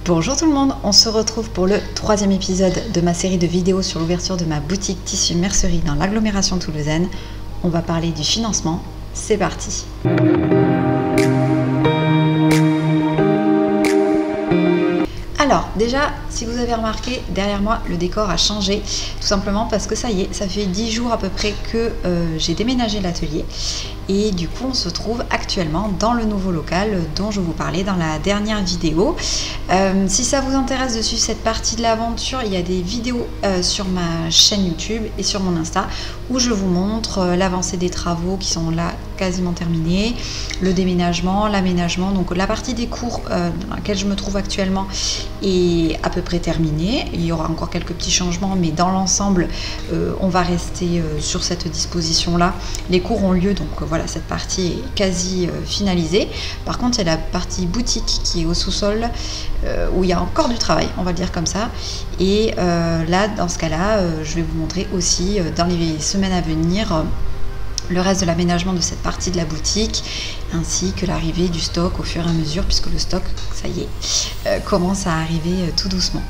Bonjour tout le monde, on se retrouve pour le troisième épisode de ma série de vidéos sur l'ouverture de ma boutique tissu mercerie dans l'agglomération toulousaine. On va parler du financement, c'est parti. Alors déjà, si vous avez remarqué, derrière moi, le décor a changé, tout simplement parce que ça y est, ça fait 10 jours à peu près que j'ai déménagé l'atelier. Et du coup, on se trouve actuellement dans le nouveau local dont je vous parlais dans la dernière vidéo. Si ça vous intéresse de suivre cette partie de l'aventure, il y a des vidéos sur ma chaîne YouTube et sur mon Insta où je vous montre l'avancée des travaux qui sont là quasiment terminés, le déménagement, l'aménagement. Donc la partie des cours dans laquelle je me trouve actuellement est à peu près terminée. Il y aura encore quelques petits changements, mais dans l'ensemble, on va rester sur cette disposition-là. Les cours ont lieu, donc voilà, cette partie est quasi finalisée. Par contre, il y a la partie boutique qui est au sous-sol où il y a encore du travail, on va le dire comme ça. Et là, dans ce cas-là, je vais vous montrer aussi dans les semaines à venir le reste de l'aménagement de cette partie de la boutique, ainsi que l'arrivée du stock au fur et à mesure, puisque le stock, ça y est, commence à arriver tout doucement.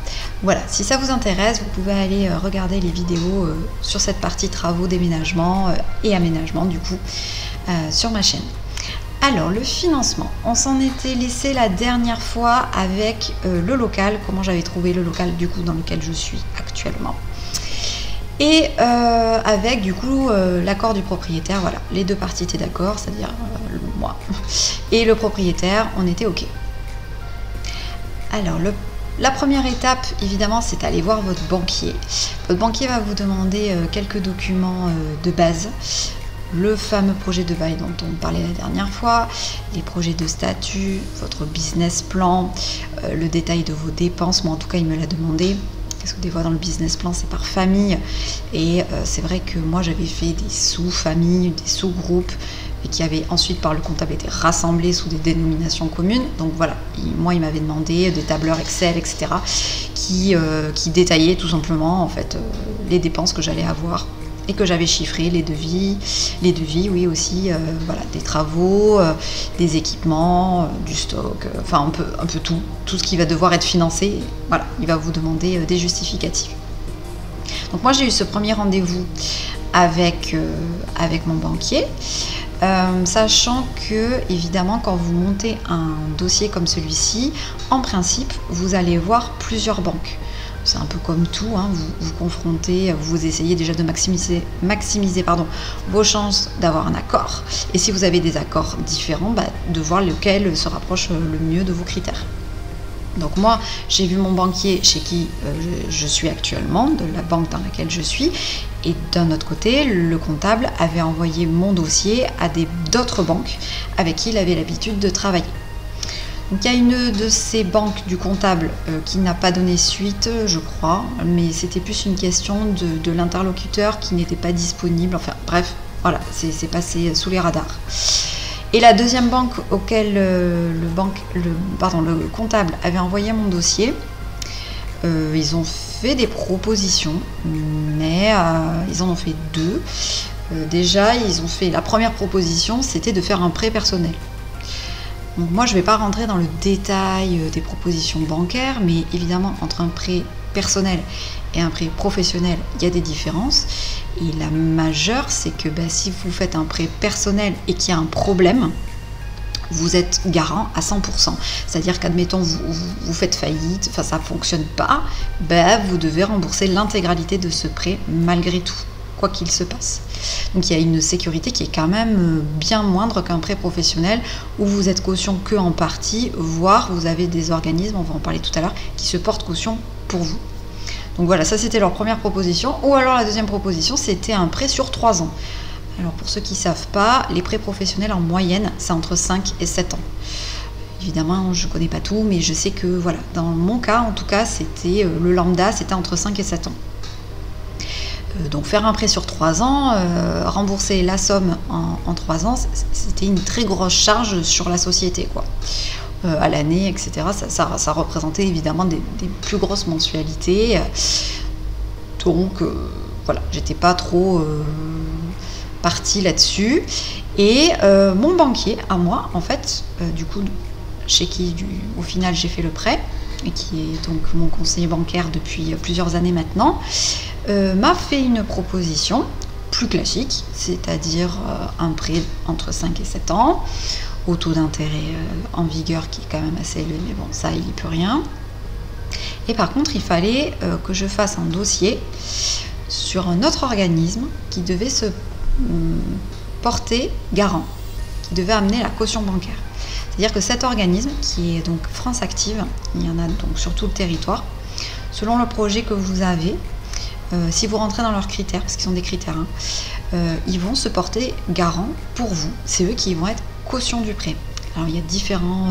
Voilà, si ça vous intéresse, vous pouvez aller regarder les vidéos sur cette partie travaux, déménagement et aménagement, du coup, sur ma chaîne. Alors, le financement, on s'en était laissé la dernière fois avec le local, comment j'avais trouvé le local, du coup, dans lequel je suis actuellement. Et avec du coup l'accord du propriétaire, voilà, les deux parties étaient d'accord, c'est-à-dire moi et le propriétaire, on était ok. Alors la première étape, évidemment, c'est d'aller voir votre banquier. Votre banquier va vous demander quelques documents de base. Le fameux projet de bail dont on parlait la dernière fois, les projets de statut, votre business plan, le détail de vos dépenses, moi en tout cas il me l'a demandé. Parce que des fois dans le business plan c'est par famille et c'est vrai que moi j'avais fait des sous-familles, des sous-groupes et qui avaient ensuite par le comptable été rassemblés sous des dénominations communes. Donc voilà, moi il m'avait demandé des tableurs Excel, etc. qui détaillaient tout simplement en fait les dépenses que j'allais avoir et que j'avais chiffré, les devis oui aussi, voilà, des travaux, des équipements, du stock, enfin un peu tout ce qui va devoir être financé, voilà, il va vous demander des justificatifs. Donc moi j'ai eu ce premier rendez-vous avec mon banquier, sachant que évidemment quand vous montez un dossier comme celui-ci, en principe vous allez voir plusieurs banques. C'est un peu comme tout, hein, vous confrontez, vous essayez déjà de maximiser vos chances d'avoir un accord. Et si vous avez des accords différents, de voir lequel se rapproche le mieux de vos critères. Donc moi, j'ai vu mon banquier chez qui je suis actuellement, de la banque dans laquelle je suis, et d'un autre côté, le comptable avait envoyé mon dossier à d'autres banques avec qui il avait l'habitude de travailler. Donc, il y a une de ces banques du comptable qui n'a pas donné suite, je crois, mais c'était plus une question de l'interlocuteur qui n'était pas disponible. Enfin bref, voilà, c'est passé sous les radars. Et la deuxième banque auquel le comptable avait envoyé mon dossier, ils ont fait des propositions, mais ils en ont fait deux. Déjà, ils ont fait la première proposition, c'était de faire un prêt personnel. Donc moi je ne vais pas rentrer dans le détail des propositions bancaires, mais évidemment entre un prêt personnel et un prêt professionnel, il y a des différences. Et la majeure, c'est que si vous faites un prêt personnel et qu'il y a un problème, vous êtes garant à 100%. C'est-à-dire qu'admettons vous faites faillite, enfin ça ne fonctionne pas, vous devez rembourser l'intégralité de ce prêt malgré tout, quoi qu'il se passe. Donc il y a une sécurité qui est quand même bien moindre qu'un prêt professionnel où vous êtes caution que en partie, voire vous avez des organismes, on va en parler tout à l'heure, qui se portent caution pour vous. Donc voilà, ça c'était leur première proposition. Ou alors la deuxième proposition, c'était un prêt sur 3 ans. Alors pour ceux qui ne savent pas, les prêts professionnels en moyenne, c'est entre 5 et 7 ans. Évidemment, je ne connais pas tout, mais je sais que voilà, dans mon cas, en tout cas, c'était le lambda, c'était entre 5 et 7 ans. Donc faire un prêt sur 3 ans, rembourser la somme en 3 ans, c'était une très grosse charge sur la société, quoi. À l'année, etc. Ça représentait évidemment des plus grosses mensualités. Donc voilà, j'étais pas trop partie là-dessus. Et mon banquier, à moi, en fait, du coup, chez qui au final j'ai fait le prêt, et qui est donc mon conseiller bancaire depuis plusieurs années maintenant, m'a fait une proposition plus classique, c'est-à-dire un prêt entre 5 et 7 ans, au taux d'intérêt en vigueur qui est quand même assez élevé, mais bon, ça, il n'y peut rien. Et par contre, il fallait que je fasse un dossier sur un autre organisme qui devait se porter garant, qui devait amener la caution bancaire. C'est-à-dire que cet organisme, qui est donc France Active, il y en a donc sur tout le territoire, selon le projet que vous avez, si vous rentrez dans leurs critères, parce qu'ils ont des critères, ils vont se porter garant pour vous. C'est eux qui vont être caution du prêt. Alors il y a différents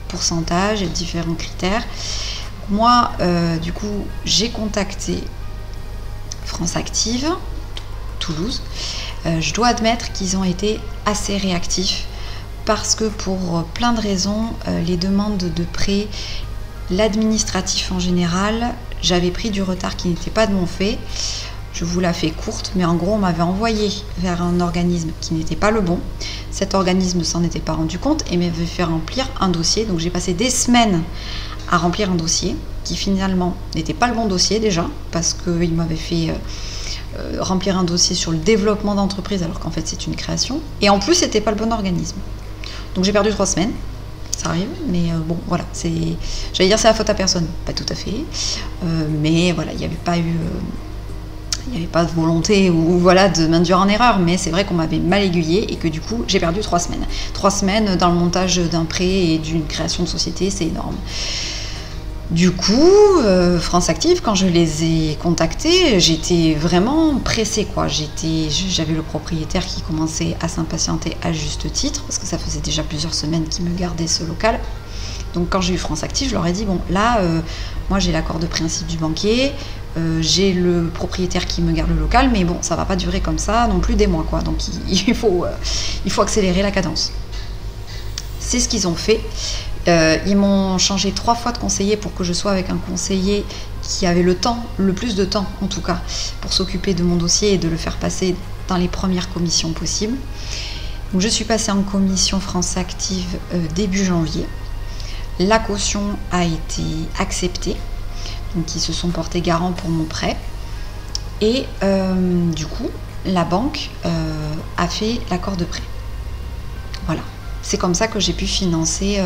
pourcentages, il y a différents critères. Moi, du coup, j'ai contacté France Active, Toulouse. Je dois admettre qu'ils ont été assez réactifs parce que pour plein de raisons, les demandes de prêt, l'administratif en général, j'avais pris du retard qui n'était pas de mon fait. Je vous la fais courte, mais en gros, on m'avait envoyé vers un organisme qui n'était pas le bon. Cet organisme ne s'en était pas rendu compte et m'avait fait remplir un dossier. Donc j'ai passé des semaines à remplir un dossier qui finalement n'était pas le bon dossier déjà, parce qu'il m'avait fait remplir un dossier sur le développement d'entreprise alors qu'en fait c'est une création. Et en plus, c'était pas le bon organisme. Donc j'ai perdu 3 semaines. Ça arrive, mais bon, voilà, j'allais dire c'est la faute à personne, pas tout à fait, mais voilà, il n'y avait pas eu, il n'y avait pas de volonté ou voilà de m'induire en erreur, mais c'est vrai qu'on m'avait mal aiguillé et que du coup j'ai perdu 3 semaines. 3 semaines dans le montage d'un prêt et d'une création de société, c'est énorme. Du coup, France Active, quand je les ai contactés, j'étais vraiment pressée, quoi. J'avais le propriétaire qui commençait à s'impatienter à juste titre, parce que ça faisait déjà plusieurs semaines qu'il me gardait ce local. Donc quand j'ai eu France Active, je leur ai dit, bon, là, moi j'ai l'accord de principe du banquier, j'ai le propriétaire qui me garde le local, mais bon, ça va pas durer comme ça non plus des mois, quoi. Donc il faut accélérer la cadence. C'est ce qu'ils ont fait. Ils m'ont changé 3 fois de conseiller pour que je sois avec un conseiller qui avait le plus de temps en tout cas, pour s'occuper de mon dossier et de le faire passer dans les premières commissions possibles. Donc je suis passée en commission France Active début janvier. La caution a été acceptée, donc ils se sont portés garants pour mon prêt. Et du coup, la banque a fait l'accord de prêt. Voilà. C'est comme ça que j'ai pu financer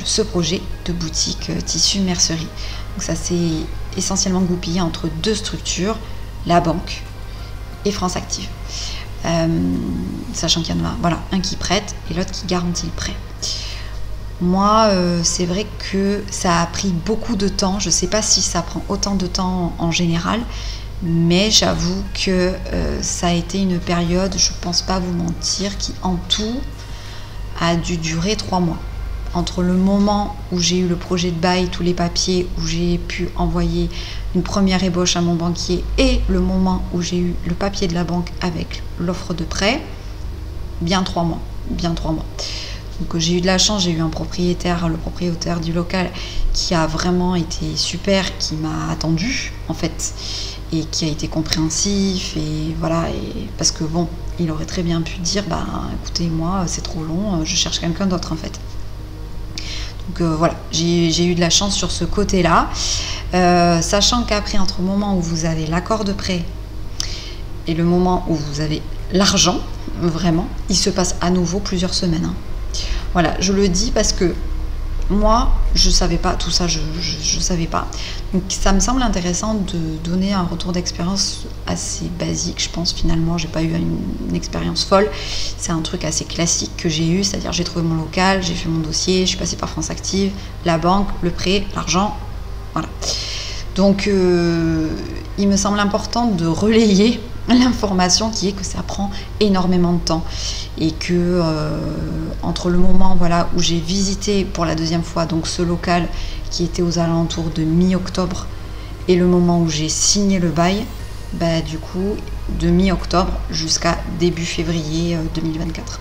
ce projet de boutique tissu mercerie. Donc ça s'est essentiellement goupillé entre 2 structures, la banque et France Active. Sachant qu'il y en a voilà, un qui prête et l'autre qui garantit le prêt. Moi, c'est vrai que ça a pris beaucoup de temps. Je ne sais pas si ça prend autant de temps en général, mais j'avoue que ça a été une période, je ne pense pas vous mentir, qui en tout a dû durer 3 mois. Entre le moment où j'ai eu le projet de bail, tous les papiers, où j'ai pu envoyer une première ébauche à mon banquier et le moment où j'ai eu le papier de la banque avec l'offre de prêt, bien 3 mois. Bien 3 mois. Donc j'ai eu de la chance, j'ai eu un propriétaire, le propriétaire du local, qui a vraiment été super, qui m'a attendu en fait, et qui a été compréhensif, et voilà, et parce que bon, il aurait très bien pu dire, bah écoutez, moi c'est trop long, je cherche quelqu'un d'autre en fait. Donc voilà, j'ai eu de la chance sur ce côté-là, sachant qu'après, entre le moment où vous avez l'accord de prêt et le moment où vous avez l'argent, vraiment, il se passe à nouveau plusieurs semaines. Hein. Voilà, je le dis parce que moi, je ne savais pas tout ça, je ne savais pas. Donc ça me semble intéressant de donner un retour d'expérience assez basique, je pense finalement. J'ai pas eu une expérience folle, c'est un truc assez classique que j'ai eu, c'est-à-dire j'ai trouvé mon local, j'ai fait mon dossier, je suis passée par France Active, la banque, le prêt, l'argent, voilà. Donc il me semble important de relayer l'information qui est que ça prend énormément de temps et que entre le moment voilà, où j'ai visité pour la 2e fois donc ce local qui était aux alentours de mi-octobre et le moment où j'ai signé le bail, bah, du coup de mi-octobre jusqu'à début février 2024.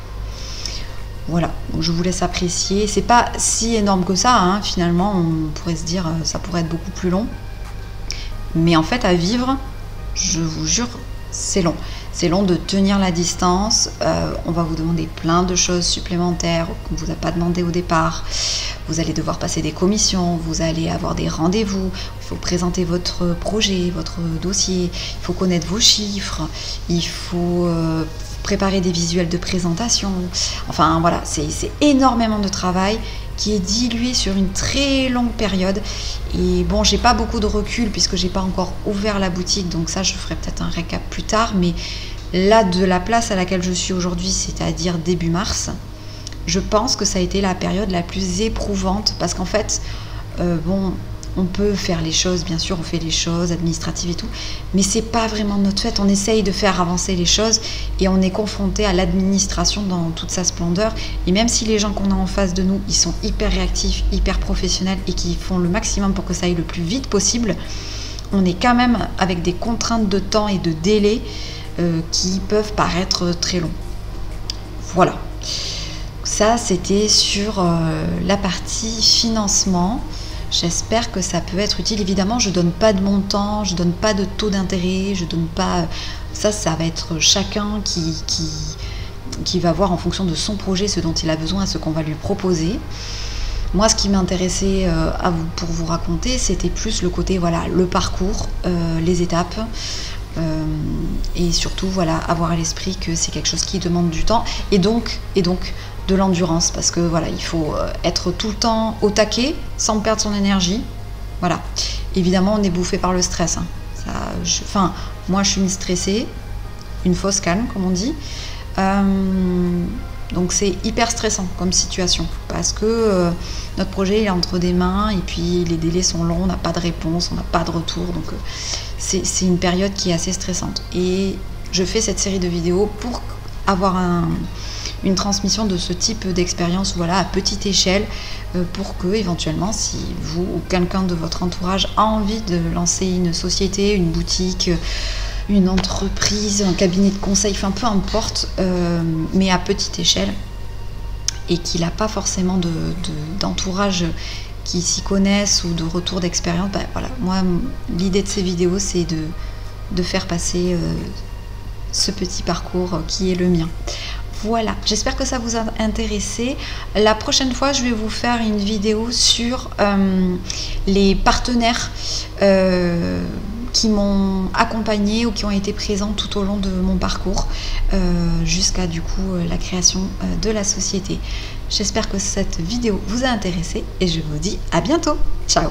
Voilà, donc je vous laisse apprécier. C'est pas si énorme que ça, hein. Finalement on pourrait se dire ça pourrait être beaucoup plus long, mais en fait à vivre, je vous jure, c'est long. c'est long de tenir la distance. On va vous demander plein de choses supplémentaires qu'on ne vous a pas demandé au départ. Vous allez devoir passer des commissions, vous allez avoir des rendez-vous, il faut présenter votre projet, votre dossier, il faut connaître vos chiffres, il faut préparer des visuels de présentation. Enfin voilà, c'est énormément de travail qui est dilué sur une très longue période. Et bon, j'ai pas beaucoup de recul puisque j'ai pas encore ouvert la boutique, donc ça je ferai peut-être un récap plus tard, mais là, de la place à laquelle je suis aujourd'hui, c'est-à-dire début mars, je pense que ça a été la période la plus éprouvante parce qu'en fait, bon, on peut faire les choses, bien sûr, on fait les choses administratives et tout, mais c'est pas vraiment notre fait. On essaye de faire avancer les choses et on est confronté à l'administration dans toute sa splendeur. Et même si les gens qu'on a en face de nous, ils sont hyper réactifs, hyper professionnels et qui font le maximum pour que ça aille le plus vite possible, on est quand même avec des contraintes de temps et de délai qui peuvent paraître très longs. Voilà. Ça, c'était sur la partie financement. J'espère que ça peut être utile. Évidemment, je ne donne pas de montant, je ne donne pas de taux d'intérêt, je donne pas... Ça va être chacun qui va voir en fonction de son projet ce dont il a besoin et ce qu'on va lui proposer. Moi, ce qui m'intéressait pour vous raconter, c'était plus le côté, voilà, le parcours, les étapes. Et surtout, voilà, avoir à l'esprit que c'est quelque chose qui demande du temps et donc de l'endurance, parce que voilà, il faut être tout le temps au taquet sans perdre son énergie. Voilà. Évidemment, on est bouffé par le stress. Hein. Moi, je suis une stressée, une fausse calme, comme on dit. Donc, c'est hyper stressant comme situation, parce que notre projet il est entre des mains et puis les délais sont longs, on n'a pas de réponse, on n'a pas de retour. Donc, c'est une période qui est assez stressante. Et je fais cette série de vidéos pour avoir une transmission de ce type d'expérience, voilà, à petite échelle, pour que éventuellement, si vous ou quelqu'un de votre entourage a envie de lancer une société, une boutique, une entreprise, un cabinet de conseil, enfin peu importe, mais à petite échelle, et qu'il n'a pas forcément d'entourage qui s'y connaissent ou de retour d'expérience, ben voilà, moi l'idée de ces vidéos c'est de faire passer ce petit parcours qui est le mien. Voilà, j'espère que ça vous a intéressé. La prochaine fois, je vais vous faire une vidéo sur les partenaires qui m'ont accompagnée ou qui ont été présents tout au long de mon parcours jusqu'à du coup la création de la société. J'espère que cette vidéo vous a intéressé et je vous dis à bientôt. Ciao!